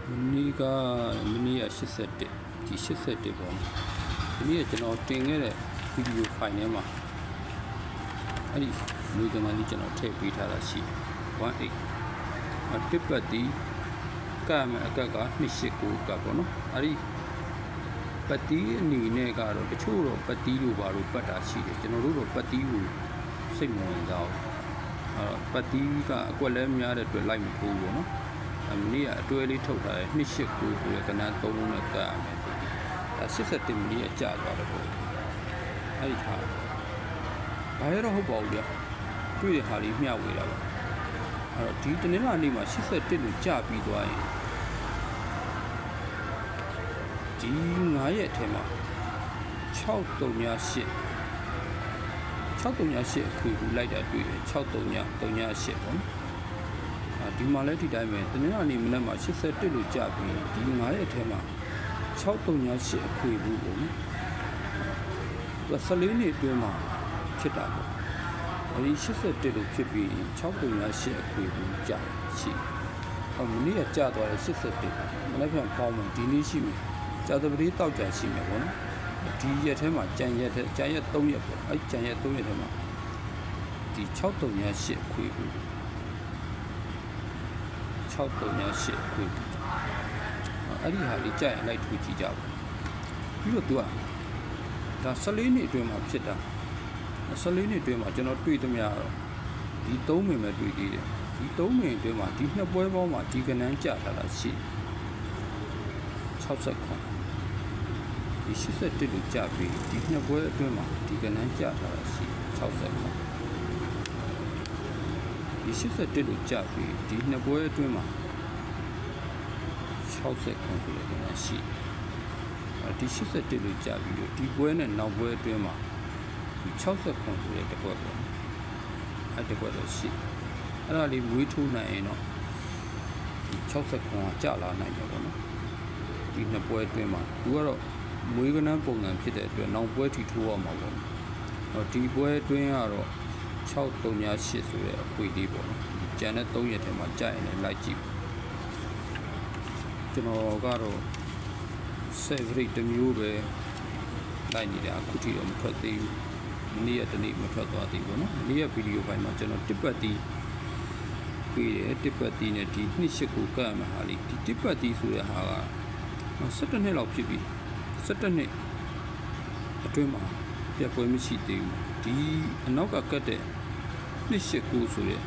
Ini shifted di shifted bon. Ini channel tinge le video file ma. Ari lui ka mali channel ထည့်ပေးထားတာရှိ18တစ်ပတ်ဒီကမယ်အကက်က289ကပေါ့နော်အဲ့ဒီပတ်တီးအနေနဲ့ကတော့တချို့တော့ပတ်တီးလိုပါလို့ပတ်တာရှိတယ်ကျွန်တော်တို့တော့ပတ်တီးကိုစိတ်မဝင်စားဘူးပတ်တီးကအကွက်လဲများတဲ့အတွက်လိုက်မထိုးဘူးပေါ့နော်အမနီးကအတွဲလေးထုတ်ထားတယ်289ဆိုတဲ့ကဏ္ဍ3လုံးနဲ့ကတ်ရမယ်81မီလီအကျသွားတယ်ပေါ့အဲ့ဒီဟာဘာရတော့ဟုတ်ပါဘူးဗျတွေ့တဲ့ဟာလေးမျှဝေတာပါအဲ့တော့ဒီတနင်္လာနေ့မှာ81လို့ကျပြီးသွားရင်ဒီ9ရက်ထဲမှာ638အခွေဘူးလိုက်တာတွေ့တယ်638ပေါ့နော်ဒီမှာလည်းဒီတိုင်းပဲတနင်္လာနေ့မနက်မှာ81လို့ကျပြီးဒီ9ရက်ထဲမှာ638အခွေဘူးပေါ့နော်14နှစ်အတွင်းမှာဖြစ်တာပေါ့အဲဒီ81လို့ဖြစ်ပြီး638အခွေဘူးကြာရှိမနေ့ကကြာသွားတယ်81မနေ့ပြန်ပေါင်းမယ်ဒီနေ့ရှိမယ်ကြာသပတေးတောက်ကြာရှိမယ်ပေါ့နော်ဒီရက်ထဲမှာကြံရက်3ရက်ပေါ့အဲကြံရက်3ရက်ထဲမှာဒီ638အခွေဘူး638အခွေဘူးအဲ့ဒီဟာလေးကြာရင်လိုက်ထူကြည့်ကြပါပြီးတော့သူကဒါ14နှစ်အတွင်းမှာဖြစ်တာ14နှစ်အတွင်းမှာကျွန်တော်တွေ့သမျှတော့ဒီ3မိနစ်ပဲတွေ့သေးတယ်ဒီ3မိနစ်အတွင်းမှာဒီနှစ်ပွဲပေါင်းမှာဒီကဏ္ဍကြာလာတာရှိ60ခွန်ဒီ81လို့ကြာပြီးဒီနှစ်ပွဲအတွင်းမှာဒီကဏ္ဍကြာလာတာရှိ60ခွန်ဒီ81လို့ကြာပြီးဒီနှစ်ပွဲအတွင်းမှာ60ခွန်ဆိုတဲ့ကဏ္ဍရှိဒီ81လို့ကြာပြီးဒီပွဲနဲ့နောက်ပွဲအတွင်းမှာ60ခွန်ဆိုတဲ့တစ်ခွက်ပေါ့အဲ့တစ်ခွက်တော့ရှိအဲ့ဒါလေးမွေးထိုးနိုင်ရင်တော့ဒီ60ခွန်ကကြာလာနိုင်တယ်ပေါ့နော်ဒီနှစ်ပွဲအတွင်းမှာသူကတော့မွေးကနန်းပုံစံဖြစ်တဲ့အတွက်နောက်ပွဲထိထိုးရမှာပေါ့နော်ဒီပွဲအတွင်းကတော့638ဆိုတဲ့အခွေလေးပေါ့နော်ကျန်တဲ့3ရက်ထဲမှာကြာရင်လည်းလိုက်ကြည့်ကျွန်တော်ကတော့ favorite တစ်မျိုးပဲလိုက်နေတာအခုထိတော့မထွက်သေးဘူးနေ့ရက်တနေ့မထွက်သွားသေးဘူးเนาะနေ့ရက်ဗီဒီယိုဖိုင်မှာကျွန်တော်တစ်ပတ်တီးပေးတယ်တစ်ပတ်တီးနဲ့ဒီ28ကိုကတ်ရမှာဟာလေးဒီတစ်ပတ်တီးဆိုတဲ့ဟာက17နှစ်လောက်ဖြစ်ပြီ17နှစ်အတွင်းမှာပြတ်ပွဲမရှိသေးဘူးဒီအနောက်ကကတ်တဲ့28ကိုဆိုတဲ့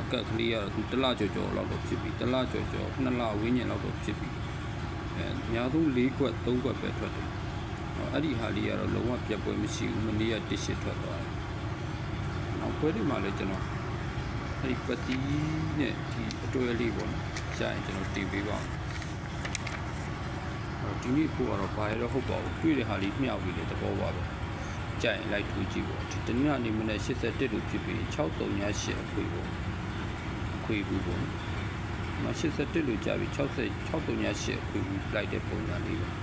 အကက်ကလေးကတော့သူတစ်လကျော်လောက်တော့ဖြစ်ပြီတစ်လကျော်2လဝန်းကျင်လောက်တော့ဖြစ်ပြီအများဆုံး4ခွက်3ခွက်ပဲထွက်တယ်အဲ့ဒီဟာလေးကတော့လုံးဝပြတ်ပွဲမရှိဘူးမနေ့ကတစ်ရှစ်ထွက်သွားတယ်နောက်ပွဲတွေမှာလည်းကျွန်တော်အဲ့ဒီပတ်တီးနဲ့ဒီအတွဲလေးပေါ့နော်ကြာရင်ကျွန်တော်တင်ပေးပါအောင်ဒီနေ့ကိုကတော့ဘာရတော့ဟုတ်ပါဘူးတွေ့တဲ့ဟာလေးမျှဝေတဲ့သဘောပါပဲကြာရင်လိုက်ထူကြည့်ပေါ့ဒီတနင်္လာနေ့မနေ့81လို့ဖြစ်ပြီး638အခွေပေါ့အခွေဘူးပေါ့81လို့ကြာပြီး638အခွေဘူးလိုက်တဲ့ပုံစံလေးပေါ့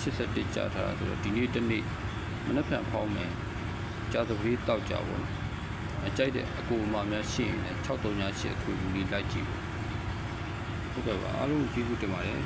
81ကြာထားတာဆိုတော့ဒီနေ့တစ်နေ့မနက်ဖြန်ဖောင်းမယ်ကြာသပတေးတောက်ကြပါဘူးအကြိုက်တဲ့အကူအမများရှိရင်လည်း638အခွေဘူးလေးလိုက်ကြည့်ပေါ့ဟုတ်ကဲ့ပါအားလုံးကျေးဇူးတင်ပါတယ်